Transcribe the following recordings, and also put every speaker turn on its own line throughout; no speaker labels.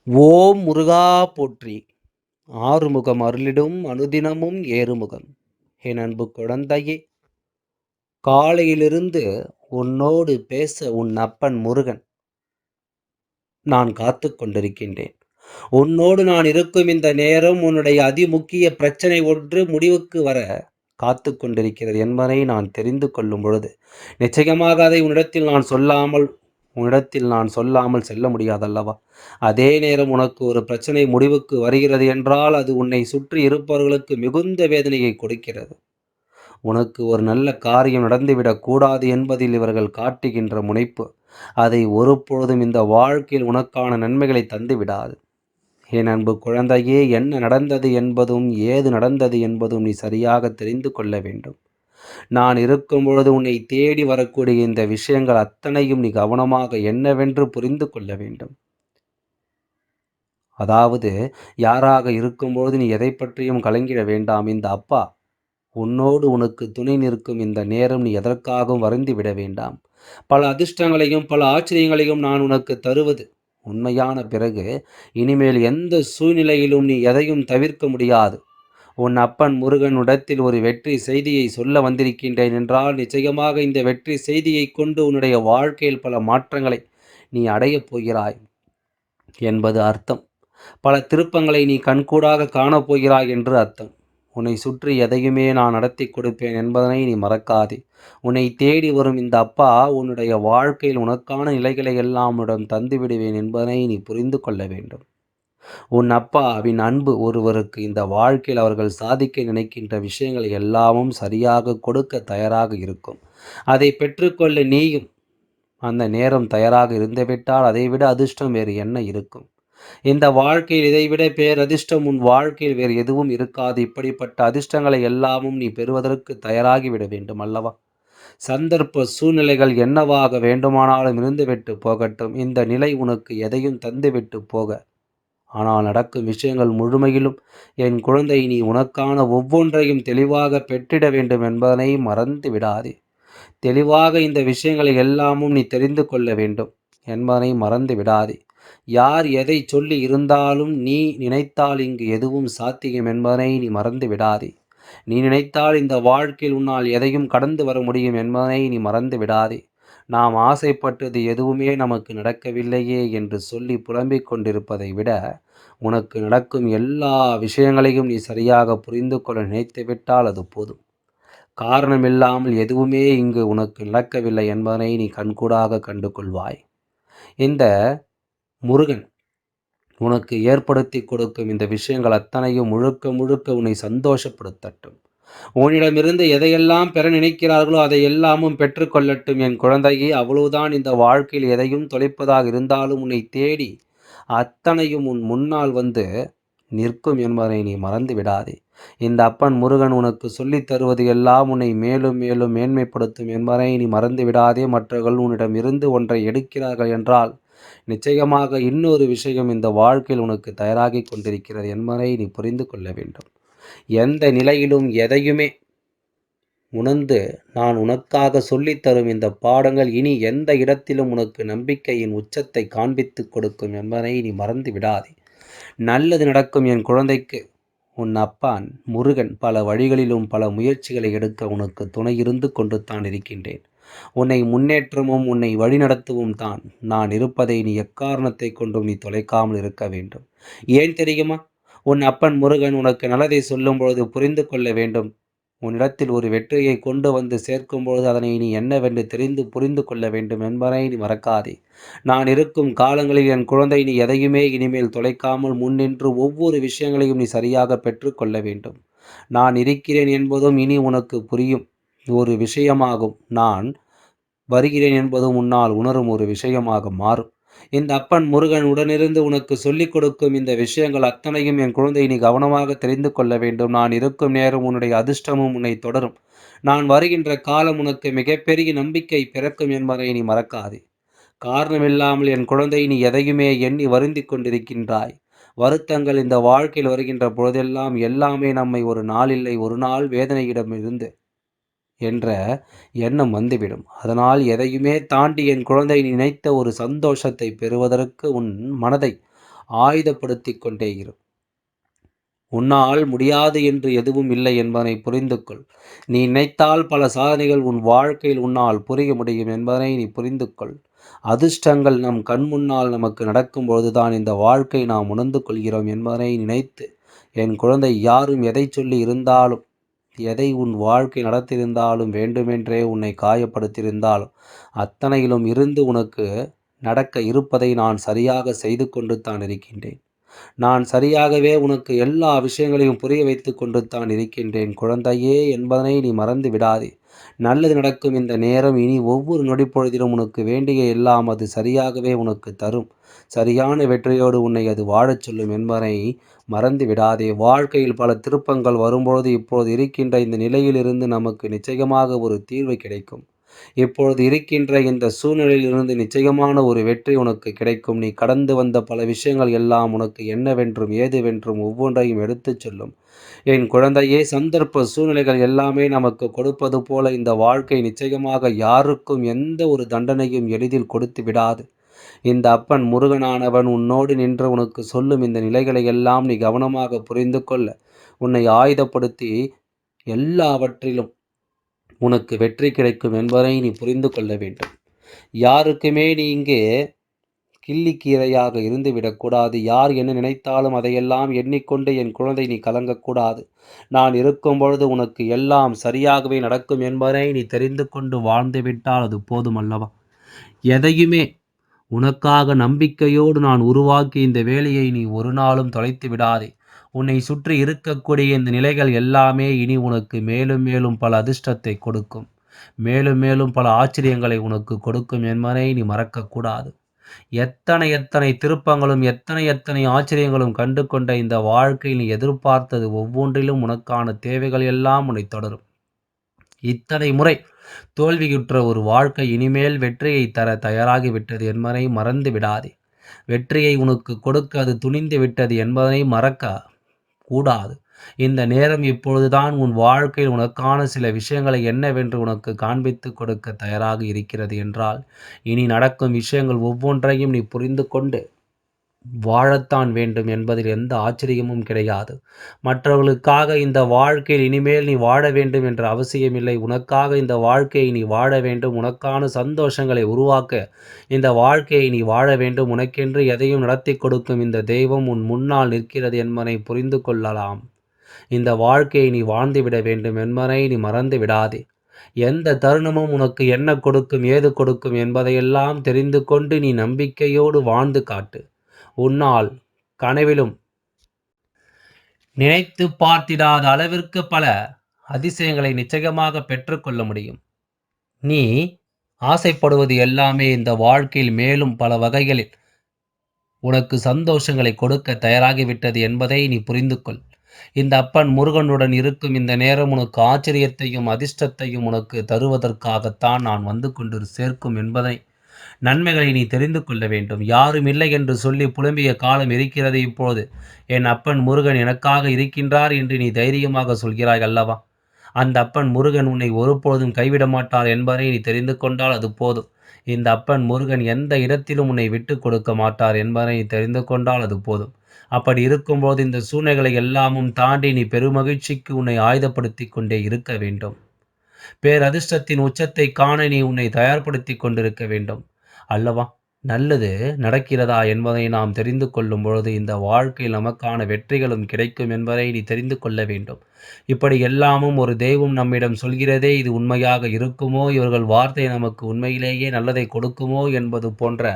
ஓம் முருகா போற்றி! ஆறுமுகம் அருளிடும் அனுதினமும் ஏறுமுகம். என் அன்பு குழந்தையே, காலையிலிருந்து உன்னோடு பேச உன் அப்பன் முருகன் நான் காத்துக் கொண்டிருக்கின்றேன். உன்னோடு நான் இருக்கும் இந்த நேரம் உன்னுடைய அதிமுக்கிய பிரச்சனை ஒன்று முடிவுக்கு வர காத்துக் கொண்டிருக்கிறது என்பதை நான் தெரிந்து கொள்ளும் பொழுது, நிச்சயமாக அதை உன்னிடத்தில் நான் சொல்லாமல் செல்ல முடியாதல்லவா? அதே நேரம் உனக்கு ஒரு பிரச்சனை முடிவுக்கு வருகிறது என்றால், அது உன்னை சுற்றி இருப்பவர்களுக்கு மிகுந்த வேதனையை கொடுக்கிறது. உனக்கு ஒரு நல்ல காரியம் நடந்துவிடக் கூடாது என்பதில் இவர்கள் காட்டுகின்ற முனைப்பு, அதை ஒருபொழுதும் இந்த வாழ்க்கையில் உனக்கான நன்மைகளை தந்து விடாது. என் அன்பு குழந்தையே, என்ன நடந்தது என்பதும் ஏது நடந்தது என்பதும் நீ சரியாக தெரிந்து கொள்ள வேண்டும். நான் இருக்கும் பொழுது உன்னை தேடி வரக்கூடிய இந்த விஷயங்கள் அத்தனையும் நீ கவனமாக என்னவென்று புரிந்து கொள்ள வேண்டும். அதாவது, யாராக இருக்கும்பொழுது நீ எதை பற்றியும் கலங்கிட வேண்டாம். இந்த அப்பா உன்னோடு உனக்கு துணை நிற்கும் இந்த நேரம் நீ எதற்காகவும் வருந்தி விட வேண்டாம். பல அதிர்ஷ்டங்களையும் பல ஆச்சரியங்களையும் நான் உனக்கு தருவது உண்மையான பிறகு இனிமேல் எந்த சூழ்நிலையிலும் நீ எதையும் தவிர்க்க முடியாது. உன் அப்பன் முருகனிடத்தில் ஒரு வெற்றி செய்தியை சொல்ல வந்திருக்கின்றேன் என்றால், நிச்சயமாக இந்த வெற்றி செய்தியை கொண்டு உன்னுடைய வாழ்க்கையில் பல மாற்றங்களை நீ அடையப் போகிறாய் என்பது அர்த்தம். பல திருப்பங்களை நீ கண்கூடாக காணப்போகிறாய் என்று அர்த்தம். உன்னை சுற்றி எதையுமே நான் நடத்தி கொடுப்பேன் என்பதனை நீ மறக்காதே. உன்னை தேடி வரும் இந்த அப்பா உன்னுடைய வாழ்க்கையில் உனக்கான நிலைகளை எல்லாம் உன்னிடம் தந்து விடுவேன் என்பதனை நீ புரிந்து கொள்ள வேண்டும். உன் அப்பாவின் அன்பு ஒருவருக்கு இந்த வாழ்க்கையில் அவர்கள் சாதிக்க நினைக்கின்ற விஷயங்களை எல்லாமும் சரியாக கொடுக்க தயாராக இருக்கும். அதை பெற்றுக்கொள்ள நீயும் அந்த நேரம் தயாராக இருந்துவிட்டால் அதைவிட அதிர்ஷ்டம் வேறு என்ன இருக்கும்? இந்த வாழ்க்கையில் இதைவிட பேரதிர்ஷ்டம் உன் வாழ்க்கையில் வேறு எதுவும் இருக்காது. இப்படிப்பட்ட அதிர்ஷ்டங்களை எல்லாமும் நீ பெறுவதற்கு தயாராகிவிட வேண்டும் அல்லவா? சந்தர்ப்ப சூழ்நிலைகள் என்னவாக வேண்டுமானாலும் இருந்துவிட்டு போகட்டும். இந்த நிலை உனக்கு எதையும் தந்துவிட்டு போக, ஆனால் நடக்கும் விஷயங்கள் முழுமையிலும் என் குழந்தை நீ உனக்கான ஒவ்வொன்றையும் தெளிவாக பெற்றிட வேண்டும் என்பதனை மறந்து விடாதே. தெளிவாக இந்த விஷயங்களை எல்லாமும் நீ தெரிந்து கொள்ள வேண்டும் என்பதனை மறந்து விடாதே. யார் எதை சொல்லி இருந்தாலும் நீ நினைத்தால் இங்கு எதுவும் சாத்தியம் என்பதனை நீ மறந்து விடாதே. நீ நினைத்தால் இந்த வாழ்க்கையில் உன்னால் எதையும் கடந்து வர முடியும் என்பதனை நீ மறந்து விடாதே. நாம் ஆசைப்பட்டது எதுவுமே நமக்கு நடக்கவில்லையே என்று சொல்லி புலம்பிக் கொண்டிருப்பதை விட, உனக்கு நடக்கும் எல்லா விஷயங்களையும் நீ சரியாக புரிந்து கொள்ள நினைத்துவிட்டால் அது போதும். காரணமில்லாமல் எதுவுமே இங்கு உனக்கு நடக்கவில்லை என்பதனை நீ கண்கூடாக கண்டு கொள்வாய். இந்த முருகன் உனக்கு ஏற்படுத்தி கொடுக்கும் இந்த விஷயங்கள் அத்தனையும் முழுக்க முழுக்க உன்னை சந்தோஷப்படுத்தட்டும். உன்னிடமிருந்து எதையெல்லாம் பெற நினைக்கிறார்களோ அதை எல்லாமும் பெற்றுக்கொள்ளட்டும் என் குழந்தையே. அவ்வளவுதான். இந்த வாழ்க்கையில் எதையும் தொலைப்பதாக இருந்தாலும் உன்னை தேடி அத்தனையும் உன் முன்னால் வந்து நிற்கும் என்பதை நீ மறந்து விடாதே. இந்த அப்பன் முருகன் உனக்கு சொல்லித் தருவது எல்லாம் உன்னை மேலும் மேலும் மேன்மைப்படுத்தும் என்பதை நீ மறந்து விடாதே. மற்றவர்கள் உன்னிடம் இருந்து ஒன்றை எடுக்கிறார்கள் என்றால், நிச்சயமாக இன்னொரு விஷயம் இந்த வாழ்க்கையில் உனக்கு தயாராகி கொண்டிருக்கிறது என்பதை நீ புரிந்து கொள்ள வேண்டும். எந்த நிலையிலும் எதையுமே உணர்ந்து நான் உனக்காக சொல்லித்தரும் இந்த பாடங்கள் இனி எந்த இடத்திலும் உனக்கு நம்பிக்கையின் உச்சத்தை காண்பித்து கொடுக்கும் என்பதை நீ மறந்து விடாதே. நல்லது நடக்கும் என் குழந்தைக்கு. உன் அப்பான் முருகன் பல வழிகளிலும் பல முயற்சிகளை எடுக்க உனக்கு துணை இருந்து கொண்டு தான் இருக்கின்றேன். உன்னை முன்னேற்றமும் உன்னை வழிநடத்தவும் தான் நான் இருப்பதை நீ எக்காரணத்தை கொண்டும் நீ தொலைக்காமல் இருக்க வேண்டும். ஏன் தெரியுமா? உன் அப்பன் முருகன் உனக்கு நல்லதை சொல்லும் பொழுது புரிந்து கொள்ள வேண்டும். உன்னிடத்தில் ஒரு வெற்றியை கொண்டு வந்து சேர்க்கும் பொழுது அதனை நீ என்னவென்று தெரிந்து புரிந்து கொள்ள வேண்டும் என்பதை நீ மறக்காதே. நான் இருக்கும் காலங்களில் என் குழந்தை நீ எதையுமே இனிமேல் தொலைக்காமல் முன்னின்று ஒவ்வொரு விஷயங்களையும் நீ சரியாக பெற்றுக்கொள்ள வேண்டும். நான் இருக்கிறேன் என்பதும் இனி உனக்கு புரியும் ஒரு விஷயமாகும். நான் வருகிறேன் என்பதும் உன்னால் உணரும் ஒரு விஷயமாக மாறும். இந்த அப்பன் முருகன் உடனிருந்து உனக்கு சொல்லிக் கொடுக்கும் இந்த விஷயங்கள் அத்தனையும் என் குழந்தை நீ கவனமாக தெரிந்து கொள்ள வேண்டும். நான் இருக்கும் நேரம் உன்னுடைய அதிர்ஷ்டமும் உன்னை தொடரும். நான் வருகின்ற காலம் உனக்கு மிகப்பெரிய நம்பிக்கை பிறக்கும் என்பதை நீ மறக்காதே. காரணமில்லாமல் என் குழந்தை நீ எதையுமே எண்ணி வருந்திக் கொண்டிருக்கின்றாய். வருத்தங்கள் இந்த வாழ்க்கையில் வருகின்ற பொழுதெல்லாம் எல்லாமே நம்மை ஒரு நாள் இல்லை ஒரு நாள் வேதனையிடமிருந்து என்ற எண்ணம் வந்துவிடும். அதனால் எதையுமே தாண்டி என் குழந்தை நினைத்த ஒரு சந்தோஷத்தை பெறுவதற்கு உன் மனதை ஆயுதப்படுத்திக் கொண்டே இரு. உன்னால் முடியாது என்று எதுவும் இல்லை என்பதனை புரிந்து கொள். நீ நினைத்தால் பல சாதனைகள் உன் வாழ்க்கையில் உன்னால் புரிய முடியும் என்பதனை நீ புரிந்து கொள். அதிர்ஷ்டங்கள் நம் கண் முன்னால் நமக்கு நடக்கும்பொழுதுதான் இந்த வாழ்க்கை நாம் உணர்ந்து கொள்கிறோம் என்பதனை நினைத்து, என் குழந்தை, யாரும் எதை சொல்லி இருந்தாலும், எதை உன் வாழ்க்கை நடத்தியிருந்தாலும், வேண்டுமென்றே உன்னை காயப்படுத்தியிருந்தாலும், அத்தனையிலும் இருந்து உனக்கு நடக்க இருப்பதை நான் சரியாக செய்து கொண்டு தான் இருக்கின்றேன். நான் சரியாகவே உனக்கு எல்லா விஷயங்களையும் புரிய வைத்து கொண்டு தான் இருக்கின்றேன் குழந்தையே என்பதனை நீ மறந்து விடாதே. நல்லது நடக்கும் இந்த நேரம் இனி ஒவ்வொரு நொடிப்பொழுதிலும் உனக்கு வேண்டிய எல்லாம் அது சரியாகவே உனக்கு தரும். சரியான வெற்றியோடு உன்னை அது வாழச் சொல்லும் என்பதனை மறந்து விடாதே. வாழ்க்கையில் பல திருப்பங்கள் வரும்பொழுது இப்பொழுது இருக்கின்ற இந்த நிலையிலிருந்து நமக்கு நிச்சயமாக ஒரு தீர்வு கிடைக்கும். இப்பொழுது இருக்கின்ற இந்த சூழ்நிலையிலிருந்து நிச்சயமான ஒரு வெற்றி உனக்கு கிடைக்கும். நீ கடந்து வந்த பல விஷயங்கள் எல்லாம் உனக்கு என்னவென்றும் ஏதுவென்றும் ஒவ்வொன்றையும் எடுத்துச் சொல்லும். என் குழந்தையே, சந்தர்ப்ப சூழ்நிலைகள் எல்லாமே நமக்கு கொடுப்பது போல இந்த வாழ்க்கை நிச்சயமாக யாருக்கும் எந்த ஒரு தண்டனையும் எளிதில் கொடுத்து விடாது. இந்த அப்பன் முருகனானவன் உன்னோடு நின்று உனக்கு சொல்லும் இந்த நிலைகளை எல்லாம் நீ கவனமாக புரிந்து கொள்ள, உன்னை ஆயுதப்படுத்தி எல்லாவற்றிலும் உனக்கு வெற்றி கிடைக்கும் என்பதை நீ புரிந்து கொள்ள வேண்டும். யாருக்குமே நீ இங்கே கிள்ளிக்கீரையாக இருந்துவிடக்கூடாது. யார் என்ன நினைத்தாலும் அதையெல்லாம் எண்ணிக்கொண்டு என் குழந்தை நீ கலங்கக்கூடாது. நான் இருக்கும் பொழுது உனக்கு எல்லாம் சரியாகவே நடக்கும் என்பதை நீ தெரிந்து கொண்டு வாழ்ந்துவிட்டால் அது போதுமல்லவா? எதையுமே உனக்காக நம்பிக்கையோடு நான் உருவாக்கி இந்த வேலையை நீ ஒரு நாளும் தொலைத்து விடாதே. உன்னை சுற்றி இருக்கக்கூடிய இந்த நிலைகள் எல்லாமே இனி உனக்கு மேலும் மேலும் பல அதிர்ஷ்டத்தை கொடுக்கும். மேலும் மேலும் பல ஆச்சரியங்களை உனக்கு கொடுக்கும் என்பதை நீ மறக்கக்கூடாது. எத்தனை எத்தனை திருப்பங்களும் எத்தனை எத்தனை ஆச்சரியங்களும் கண்டு கொண்ட இந்த வாழ்க்கையில் நீ எதிர்பார்த்தது ஒவ்வொன்றிலும் உனக்கான தேவைகள் எல்லாம் உன்னை தொடரும். இத்தனை முறை தோல்வியுற்ற ஒரு வாழ்க்கை இனிமேல் வெற்றியை தர தயாராகிவிட்டது என்பதை மறந்து விடாதே. வெற்றியை உனக்கு கொடுக்க அது துணிந்து விட்டது என்பதனை மறக்க கூடாது. இந்த நேரம் இப்பொழுதுதான் உன் வாழ்க்கையில் உனக்கான சில விஷயங்களை என்னவென்று உனக்கு காண்பித்து கொடுக்க தயாராக இருக்கிறது என்றால், இனி நடக்கும் விஷயங்கள் ஒவ்வொன்றையும் நீ புரிந்து கொண்டு வாழத்தான் வேண்டும் என்பதில் எந்த ஆச்சரியமும் கிடையாது. மற்றவர்களுக்காக இந்த வாழ்க்கையில் இனிமேல் நீ வாழ வேண்டும் என்ற அவசியமில்லை. உனக்காக இந்த வாழ்க்கையை நீ வாழ வேண்டும். உனக்கான சந்தோஷங்களை உருவாக்க இந்த வாழ்க்கையை நீ வாழ வேண்டும். உனக்கென்று எதையும் நடத்தி கொடுக்கும் இந்த தெய்வம் உன் முன்னால் நிற்கிறது என்பதை புரிந்து கொள்ளலாம். இந்த வாழ்க்கையை நீ வாழ்ந்துவிட வேண்டும் என்பதை நீ மறந்து விடாதே. எந்த தருணமும் உனக்கு என்ன கொடுக்கும், ஏது கொடுக்கும் என்பதையெல்லாம் தெரிந்து கொண்டு நீ நம்பிக்கையோடு வாழ்ந்து காட்டு. உன்னால் கனவிலும் நினைத்து பார்த்திடாத அளவிற்கு பல அதிசயங்களை நிச்சயமாக பெற்றுக்கொள்ள முடியும். நீ ஆசைப்படுவது எல்லாமே இந்த வாழ்க்கையில் மேலும் பல வகைகளில் உனக்கு சந்தோஷங்களை கொடுக்க தயாராகிவிட்டது என்பதை நீ புரிந்து கொள். இந்த அப்பன் முருகனுடன் இருக்கும் இந்த நேரம் உனக்கு ஆச்சரியத்தையும் அதிர்ஷ்டத்தையும் உனக்கு தருவதற்காகத்தான் நான் வந்து கொண்டு சேர்க்கும் என்பதை நன்மைகளை நீ தெரிந்து கொள்ள வேண்டும். யாரும் இல்லை என்று சொல்லி புலம்பிய காலம் இருக்கிறது இப்போது. என் அப்பன் முருகன் எனக்காக இருக்கின்றார் என்று நீ தைரியமாக சொல்கிறாய் அல்லவா? அந்த அப்பன் முருகன் உன்னை ஒருபொழுதும் கைவிட மாட்டார் என்பதை நீ தெரிந்து கொண்டால் அது போதும். இந்த அப்பன் முருகன் எந்த இடத்திலும் உன்னை விட்டு கொடுக்க மாட்டார் என்பதை நீ தெரிந்து கொண்டால் அது போதும். அப்படி இருக்கும்போது இந்த சூழ்நிலைகளை எல்லாமும் தாண்டி நீ பெருமகிழ்ச்சிக்கு உன்னை ஆயுதப்படுத்தி கொண்டே இருக்க வேண்டும். பேரதிர்ஷ்டத்தின் உச்சத்தை காண நீ உன்னை தயார்படுத்தி கொண்டிருக்க வேண்டும் அல்லவா? நல்லது நடக்கிறதா என்பதை நாம் தெரிந்து கொள்ளும் பொழுது இந்த வாழ்க்கையில் நமக்கான வெற்றிகளும் கிடைக்கும் என்பதை நீ தெரிந்து கொள்ள வேண்டும். இப்படி எல்லாமும் ஒரு தெய்வம் நம்மிடம் சொல்கிறதே, இது உண்மையாக இருக்குமோ? இவர்கள் வார்த்தை நமக்கு உண்மையிலேயே நல்லதை கொடுக்குமோ? என்பது போன்ற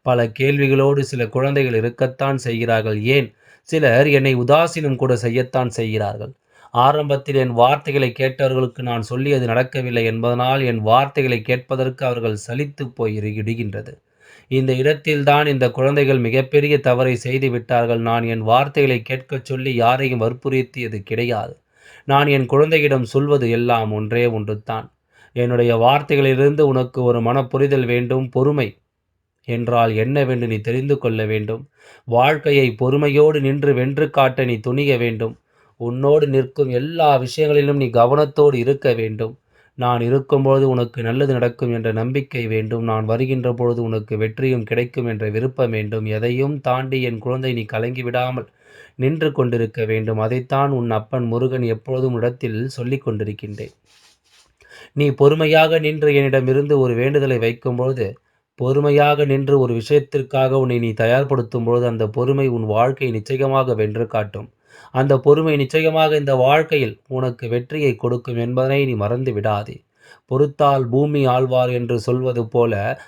பல கேள்விகளோடு சில குழந்தைகள் இருக்கத்தான் செய்கிறார்கள். ஏன், சிலர் என்னை உதாசீனம் கூட செய்யத்தான் செய்கிறார்கள். ஆரம்பத்தில் என் வார்த்தைகளை கேட்டவர்களுக்கு நான் சொல்லியது நடக்கவில்லை என்பதனால் என் வார்த்தைகளை கேட்பதற்கு அவர்கள் சலித்து போய் இடுகின்றது. இந்த இடத்தில்தான் இந்த குழந்தைகள் மிகப்பெரிய தவறை செய்து விட்டார்கள். நான் என் வார்த்தைகளை கேட்கச் சொல்லி யாரையும் வற்புறுத்தியது கிடையாது. நான் என் குழந்தையிடம் சொல்வது எல்லாம் ஒன்றே ஒன்றுதான். என்னுடைய வார்த்தைகளிலிருந்து உனக்கு ஒரு மனப்புரிதல் வேண்டும். பொறுமை என்றால் என்னவென்று நீ தெரிந்து கொள்ள வேண்டும். வாழ்க்கையை பொறுமையோடு நின்று வென்று காட்ட நீ துணிய வேண்டும். உன்னோடு நிற்கும் எல்லா விஷயங்களிலும் நீ கவனத்தோடு இருக்க வேண்டும். நான் இருக்கும்பொழுது உனக்கு நல்லது நடக்கும் என்ற நம்பிக்கை வேண்டும். நான் வருகின்ற பொழுது உனக்கு வெற்றியும் கிடைக்கும் என்ற விருப்பம் வேண்டும். எதையும் தாண்டி என் குழந்தை நீ கலங்கி விடாமல் நின்று கொண்டிருக்க வேண்டும். அதைத்தான் உன் அப்பன் முருகன் எப்பொழுதும் இடத்தில் சொல்லிக் கொண்டிருக்கின்றேன். நீ பொறுமையாக நின்று என்னிடமிருந்து ஒரு வேண்டுதலை வைக்கும்பொழுது, பொறுமையாக நின்று ஒரு விஷயத்திற்காக உன்னை நீ தயார்படுத்தும் பொழுது, அந்த பொறுமை உன் வாழ்க்கையை நிச்சயமாக வென்று காட்டும். அந்த பொறுமை நிச்சயமாக இந்த வாழ்க்கையில் உனக்கு வெற்றியை கொடுக்கும் என்பதனை நீ மறந்து விடாதே. பொறுத்தால் பூமி ஆள்வார் என்று சொல்வது போல,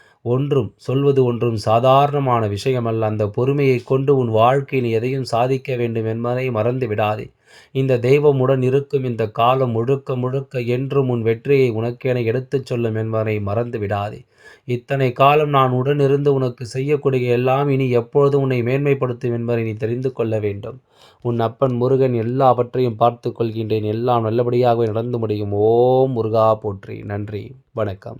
சொல்வது ஒன்றும் சாதாரணமான விஷயமல்ல. அந்த பொறுமையைக் கொண்டு உன் வாழ்க்கையில் எதையும் சாதிக்க வேண்டும் என்பதை மறந்து விடாதே. இந்த தெய்வம் உடன் இருக்கும் இந்த காலம் முழுக்க முழுக்க என்றும் உன் வெற்றியை உனக்கென எடுத்துச் சொல்லும் என்பதை மறந்து விடாதே. இத்தனை காலம் நான் உடனிருந்து உனக்கு செய்யக்கூடிய எல்லாம் இனி எப்பொழுதும் உன்னை மேன்மைப்படுத்தும் என்பதை நீ தெரிந்து கொள்ள வேண்டும். உன் அப்பன் முருகன் எல்லாவற்றையும் பார்த்துக் கொள்கின்றேன். எல்லாம் நல்லபடியாகவே நடந்து முடியும். ஓம் முருகா போற்றி. நன்றி. வணக்கம்.